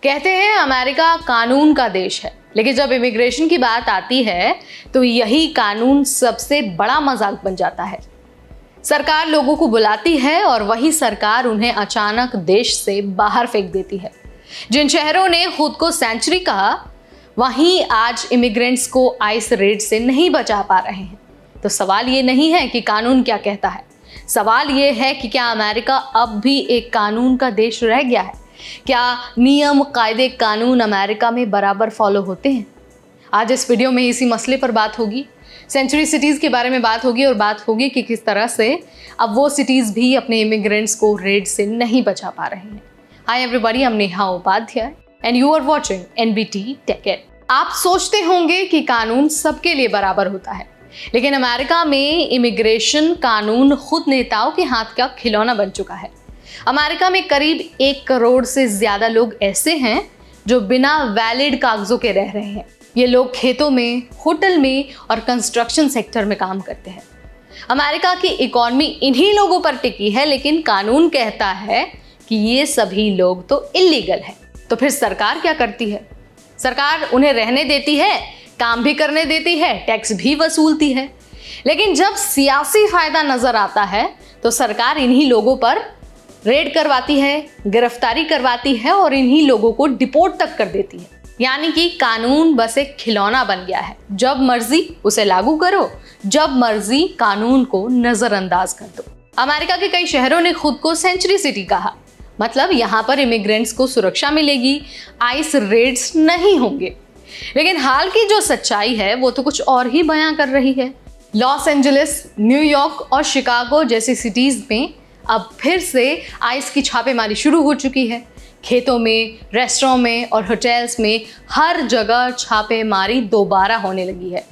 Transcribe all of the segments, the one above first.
कहते हैं अमेरिका कानून का देश है, लेकिन जब इमिग्रेशन की बात आती है तो यही कानून सबसे बड़ा मजाक बन जाता है। सरकार लोगों को बुलाती है और वही सरकार उन्हें अचानक देश से बाहर फेंक देती है। जिन शहरों ने खुद को सेंचुरी कहा, वहीं आज इमिग्रेंट्स को आइस रेड से नहीं बचा पा रहे हैं। तो सवाल ये नहीं है कि कानून क्या कहता है, सवाल ये है कि क्या अमेरिका अब भी एक कानून का देश रह गया है? क्या नियम, कायदे, कानून अमेरिका में बराबर फॉलो होते हैं? आज इस वीडियो में इसी मसले पर बात होगी। सेंचुरी सिटीज़ के बारे में बात होगी और बात होगी कि किस तरह से अब वो सिटीज़ भी अपने इमिग्रेंट्स को रेड से नहीं बचा पा रहे हैं। Hi everybody, I'm Neha Upadhyay and you are watching NBT Tech Ed। आप सोचते होंगे कि कानून सबके लिए बराबर होता है, लेकिन अमेरिका में इमिग्रेशन कानून खुद नेताओं के हाथ का खिलौना बन चुका है। अमेरिका में करीब 1 करोड़ से ज्यादा लोग ऐसे हैं जो बिना वैलिड कागजों के रह रहे हैं। ये लोग खेतों में, होटल में और कंस्ट्रक्शन सेक्टर में काम करते हैं। अमेरिका की इकॉनमी इन्हीं लोगों पर टिकी है, लेकिन कानून कहता है कि ये सभी लोग तो इल्लीगल है। तो फिर सरकार क्या करती है? सरकार उन्हें रहने देती है, काम भी करने देती है, टैक्स भी वसूलती है। लेकिन जब सियासी फायदा नजर आता है तो सरकार इन्हीं लोगों पर रेड करवाती है, गिरफ्तारी करवाती है और इन्हीं लोगों को डिपोर्ट तक कर देती है। यानी कि कानून बस एक खिलौना बन गया है। जब मर्जी उसे लागू करो, जब मर्जी कानून को नजरअंदाज कर दो। अमेरिका के कई शहरों ने खुद को सेंचुरी सिटी कहा, मतलब यहाँ पर इमिग्रेंट्स को सुरक्षा मिलेगी, आइस रेड्स नहीं होंगे। लेकिन हाल की जो सच्चाई है वो तो कुछ और ही बयां कर रही है। लॉस एंजलिस, न्यूयॉर्क और शिकागो जैसी सिटीज में अब फिर से आइस की छापेमारी शुरू हो चुकी है। खेतों में, रेस्टोरों में और होटल्स में हर जगह छापेमारी दोबारा होने लगी है।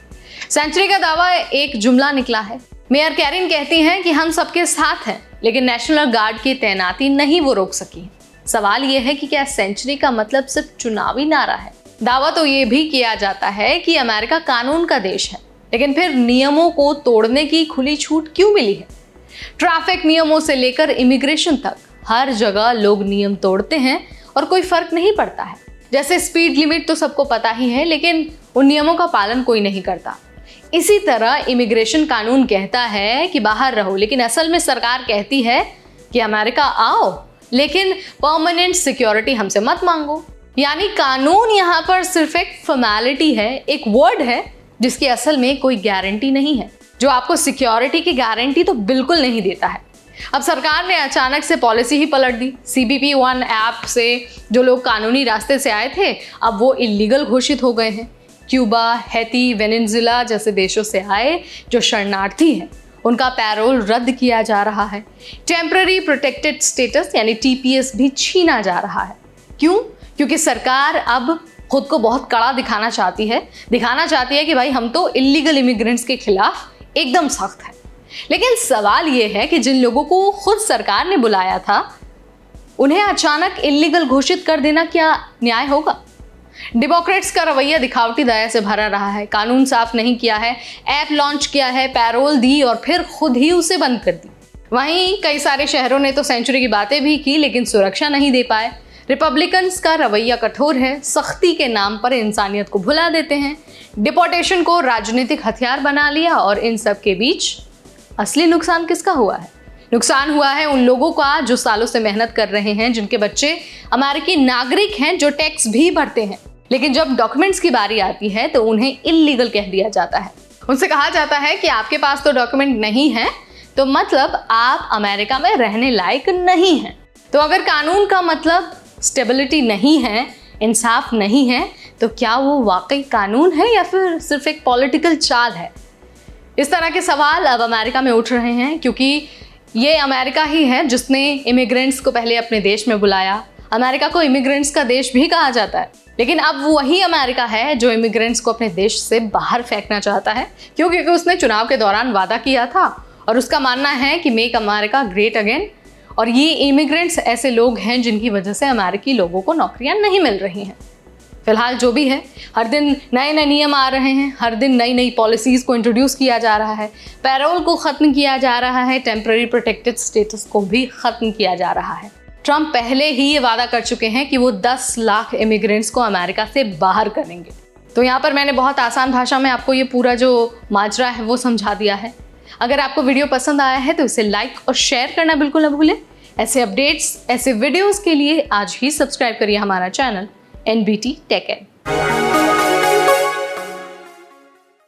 सेंचुरी का दावा एक जुमला निकला है। मेयर कैरिन कहती हैं कि हम सबके साथ हैं, लेकिन नेशनल गार्ड की तैनाती नहीं वो रोक सकी। सवाल ये है कि क्या सेंचुरी का मतलब सिर्फ चुनावी नारा है? दावा तो ये भी किया जाता है कि अमेरिका कानून का देश है, लेकिन फिर नियमों को तोड़ने की खुली छूट क्यों मिली है? ट्रैफिक नियमों से लेकर इमिग्रेशन तक हर जगह लोग नियम तोड़ते हैं और कोई फर्क नहीं पड़ता है। जैसे स्पीड लिमिट तो सबको पता ही है, लेकिन उन नियमों का पालन कोई नहीं करता। इसी तरह इमिग्रेशन कानून कहता है कि बाहर रहो, लेकिन असल में सरकार कहती है कि अमेरिका आओ, लेकिन परमानेंट सिक्योरिटी हमसे मत मांगो। यानी कानून यहाँ पर सिर्फ एक फॉर्मेलिटी है, एक वर्ड है जिसकी असल में कोई गारंटी नहीं है, जो आपको सिक्योरिटी की गारंटी तो बिल्कुल नहीं देता है। अब सरकार ने अचानक से पॉलिसी ही पलट दी। CBP 1 ऐप से जो लोग कानूनी रास्ते से आए थे, अब वो इलीगल घोषित हो गए हैं। क्यूबा, हैती, वेनेजुएला जैसे देशों से आए जो शरणार्थी हैं, उनका पैरोल रद्द किया जा रहा है। टेम्पररी प्रोटेक्टेड स्टेटस यानी TPS भी छीना जा रहा है। क्यों? क्योंकि सरकार अब खुद को बहुत कड़ा दिखाना चाहती है कि भाई हम तो इलीगल इमिग्रेंट्स के खिलाफ एकदम सख्त है। लेकिन सवाल ये है कि जिन लोगों को खुद सरकार ने बुलाया था, उन्हें अचानक इलीगल घोषित कर देना क्या न्याय होगा? डेमोक्रेट्स का रवैया दिखावटी दया से भरा रहा है। कानून साफ नहीं किया है, ऐप लॉन्च किया है, पैरोल दी और फिर खुद ही उसे बंद कर दी। वहीं कई सारे शहरों ने तो सेंचुरी की बातें भी की, लेकिन सुरक्षा नहीं दे पाए। रिपब्लिकन्स का रवैया कठोर है, सख्ती के नाम पर इंसानियत को भुला देते हैं, डिपोर्टेशन को राजनीतिक हथियार बना लिया। और इन सब के बीच असली नुकसान किसका हुआ है? नुकसान हुआ है उन लोगों का जो सालों से मेहनत कर रहे हैं, जिनके बच्चे अमेरिकी नागरिक हैं, जो टैक्स भी भरते हैं, लेकिन जब डॉक्यूमेंट्स की बारी आती है तो उन्हें इल्लीगल कह दिया जाता है। उनसे कहा जाता है कि आपके पास तो डॉक्यूमेंट नहीं है, तो मतलब आप अमेरिका में रहने लायक नहीं हैं। तो अगर कानून का मतलब स्टेबिलिटी नहीं है, इंसाफ नहीं है, तो क्या वो वाकई कानून है या फिर सिर्फ एक पॉलिटिकल चाल है? इस तरह के सवाल अब अमेरिका में उठ रहे हैं, क्योंकि ये अमेरिका ही है जिसने इमिग्रेंट्स को पहले अपने देश में बुलाया। अमेरिका को इमिग्रेंट्स का देश भी कहा जाता है, लेकिन अब वही अमेरिका है जो इमिग्रेंट्स को अपने देश से बाहर फेंकना चाहता है। क्योंकि उसने चुनाव के दौरान वादा किया था और उसका मानना है कि मेक अमेरिका ग्रेट अगेन। और ये इमिग्रेंट्स ऐसे लोग हैं जिनकी वजह से अमेरिकी लोगों को नौकरियां नहीं मिल रही हैं। फिलहाल जो भी है, हर दिन नए नए नियम आ रहे हैं, हर दिन नई नई पॉलिसीज़ को इंट्रोड्यूस किया जा रहा है, पैरोल को ख़त्म किया जा रहा है, टेम्पररी प्रोटेक्टेड स्टेटस को भी ख़त्म किया जा रहा है। ट्रंप पहले ही ये वादा कर चुके हैं कि वो 10 लाख इमिग्रेंट्स को अमेरिका से बाहर करेंगे। तो यहाँ पर मैंने बहुत आसान भाषा में आपको ये पूरा जो माजरा है वो समझा दिया है। अगर आपको वीडियो पसंद आया है तो इसे लाइक और शेयर करना बिल्कुल न भूलें। ऐसे अपडेट्स, ऐसे वीडियोस के लिए आज ही सब्सक्राइब करिए हमारा चैनल NBT Tech Ed।